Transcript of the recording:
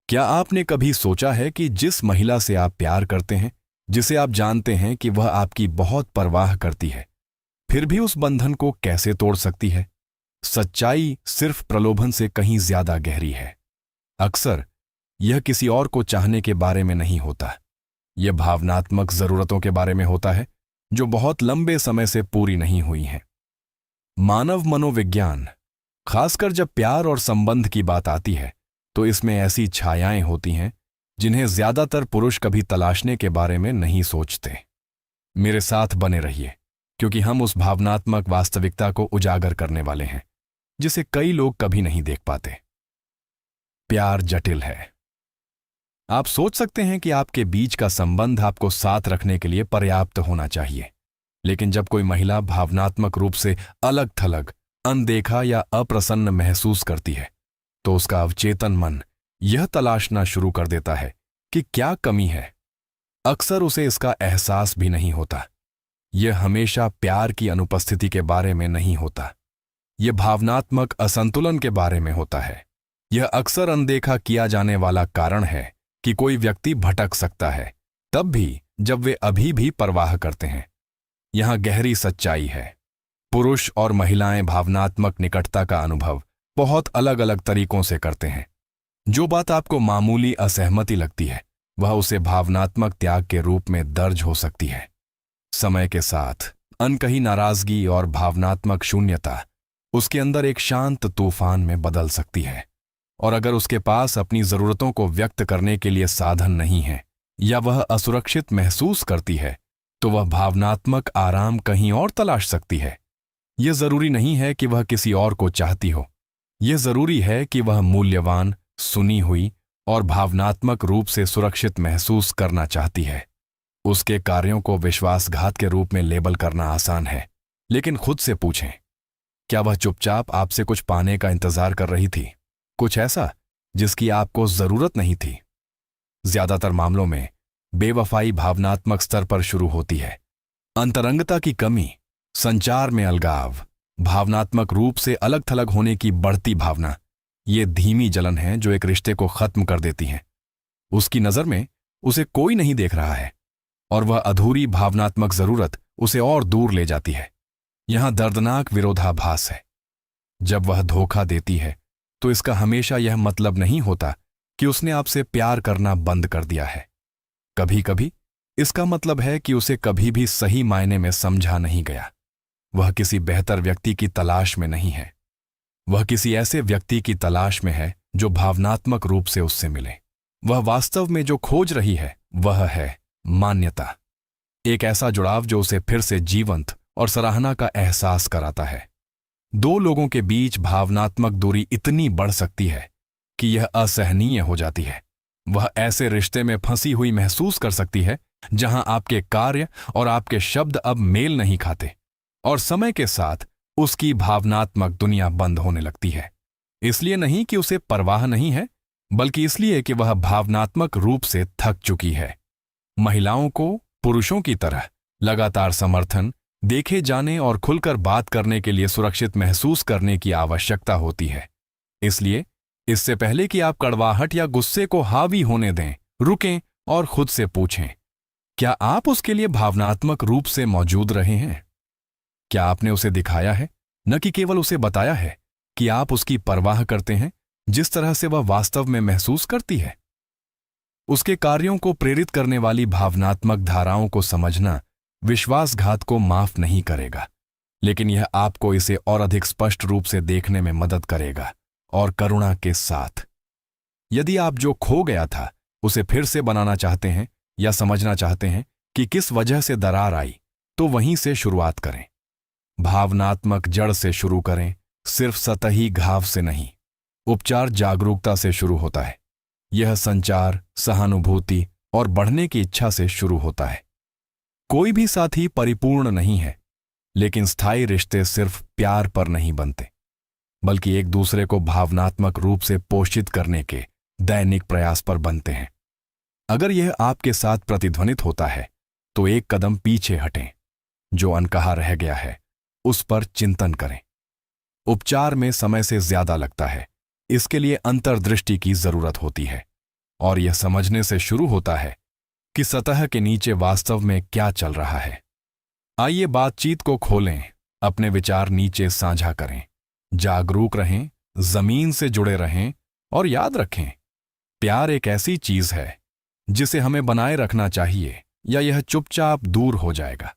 क्या आपने कभी सोचा है कि जिस महिला से आप प्यार करते हैं, जिसे आप जानते हैं कि वह आपकी बहुत परवाह करती है, फिर भी उस बंधन को कैसे तोड़ सकती है? सच्चाई सिर्फ प्रलोभन से कहीं ज्यादा गहरी है। अक्सर यह किसी और को चाहने के बारे में नहीं होता। यह भावनात्मक जरूरतों के बारे में होता है जो बहुत लंबे समय से पूरी नहीं हुई हैं। मानव मनोविज्ञान, खासकर जब प्यार और संबंध की बात आती है, तो इसमें ऐसी छायाएं होती हैं जिन्हें ज्यादातर पुरुष कभी तलाशने के बारे में नहीं सोचते। मेरे साथ बने रहिए, क्योंकि हम उस भावनात्मक वास्तविकता को उजागर करने वाले हैं जिसे कई लोग कभी नहीं देख पाते। प्यार जटिल है। आप सोच सकते हैं कि आपके बीच का संबंध आपको साथ रखने के लिए पर्याप्त होना चाहिए, लेकिन जब कोई महिला भावनात्मक रूप से अलग थलग, अनदेखा या अप्रसन्न महसूस करती है, तो उसका अवचेतन मन यह तलाशना शुरू कर देता है कि क्या कमी है। अक्सर उसे इसका एहसास भी नहीं होता। यह हमेशा प्यार की अनुपस्थिति के बारे में नहीं होता। यह भावनात्मक असंतुलन के बारे में होता है। यह अक्सर अनदेखा किया जाने वाला कारण है कि कोई व्यक्ति भटक सकता है, तब भी जब वे अभी भी परवाह करते हैं। यहां गहरी सच्चाई है। पुरुष और महिलाएं भावनात्मक निकटता का अनुभव बहुत अलग अलग तरीकों से करते हैं। जो बात आपको मामूली असहमति लगती है, वह उसे भावनात्मक त्याग के रूप में दर्ज हो सकती है। समय के साथ अनकही नाराजगी और भावनात्मक शून्यता उसके अंदर एक शांत तूफान में बदल सकती है। और अगर उसके पास अपनी जरूरतों को व्यक्त करने के लिए साधन नहीं है या वह असुरक्षित महसूस करती है, तो वह भावनात्मक आराम कहीं और तलाश सकती है। यह जरूरी नहीं है कि वह किसी और को चाहती हो। यह जरूरी है कि वह मूल्यवान, सुनी हुई और भावनात्मक रूप से सुरक्षित महसूस करना चाहती है। उसके कार्यों को विश्वासघात के रूप में लेबल करना आसान है, लेकिन खुद से पूछें, क्या वह चुपचाप आपसे कुछ पाने का इंतजार कर रही थी? कुछ ऐसा जिसकी आपको जरूरत नहीं थी। ज्यादातर मामलों में बेवफाई भावनात्मक स्तर पर शुरू होती है। अंतरंगता की कमी, संचार में अलगाव, भावनात्मक रूप से अलग थलग होने की बढ़ती भावना, ये धीमी जलन है जो एक रिश्ते को खत्म कर देती है। उसकी नजर में उसे कोई नहीं देख रहा है और वह अधूरी भावनात्मक जरूरत उसे और दूर ले जाती है। यहां दर्दनाक विरोधाभास है। जब वह धोखा देती है, तो इसका हमेशा यह मतलब नहीं होता कि उसने आपसे प्यार करना बंद कर दिया है। कभी कभी इसका मतलब है कि उसे कभी भी सही मायने में समझा नहीं गया। वह किसी बेहतर व्यक्ति की तलाश में नहीं है। वह किसी ऐसे व्यक्ति की तलाश में है जो भावनात्मक रूप से उससे मिले। वह वास्तव में जो खोज रही है वह है मान्यता। एक ऐसा जुड़ाव जो उसे फिर से जीवंत और सराहना का एहसास कराता है। दो लोगों के बीच भावनात्मक दूरी इतनी बढ़ सकती है कि यह असहनीय हो जाती है। वह ऐसे रिश्ते में फंसी हुई महसूस कर सकती है जहां आपके कार्य और आपके शब्द अब मेल नहीं खाते, और समय के साथ उसकी भावनात्मक दुनिया बंद होने लगती है। इसलिए नहीं कि उसे परवाह नहीं है, बल्कि इसलिए कि वह भावनात्मक रूप से थक चुकी है। महिलाओं को पुरुषों की तरह लगातार समर्थन, देखे जाने और खुलकर बात करने के लिए सुरक्षित महसूस करने की आवश्यकता होती है। इसलिए इससे पहले कि आप कड़वाहट या गुस्से को हावी होने दें, रुकें और खुद से पूछें, क्या आप उसके लिए भावनात्मक रूप से मौजूद रहे हैं? क्या आपने उसे दिखाया है, न कि केवल उसे बताया है कि आप उसकी परवाह करते हैं जिस तरह से वह वास्तव में महसूस करती है? उसके कार्यों को प्रेरित करने वाली भावनात्मक धाराओं को समझना विश्वासघात को माफ नहीं करेगा, लेकिन यह आपको इसे और अधिक स्पष्ट रूप से देखने में मदद करेगा, और करुणा के साथ। यदि आप जो खो गया था उसे फिर से बनाना चाहते हैं या समझना चाहते हैं कि किस वजह से दरार आई, तो वहीं से शुरुआत करें। भावनात्मक जड़ से शुरू करें, सिर्फ सतही घाव से नहीं। उपचार जागरूकता से शुरू होता है। यह संचार, सहानुभूति और बढ़ने की इच्छा से शुरू होता है। कोई भी साथी परिपूर्ण नहीं है, लेकिन स्थायी रिश्ते सिर्फ प्यार पर नहीं बनते, बल्कि एक दूसरे को भावनात्मक रूप से पोषित करने के दैनिक प्रयास पर बनते हैं। अगर यह आपके साथ प्रतिध्वनित होता है, तो एक कदम पीछे हटें। जो अनकहा रह गया है उस पर चिंतन करें। उपचार में समय से ज्यादा लगता है, इसके लिए अंतर्दृष्टि की जरूरत होती है। और यह समझने से शुरू होता है कि सतह के नीचे वास्तव में क्या चल रहा है। आइए बातचीत को खोलें, अपने विचार नीचे साझा करें, जागरूक रहें, जमीन से जुड़े रहें और याद रखें, प्यार एक ऐसी चीज है जिसे हमें बनाए रखना चाहिए या यह चुपचाप दूर हो जाएगा।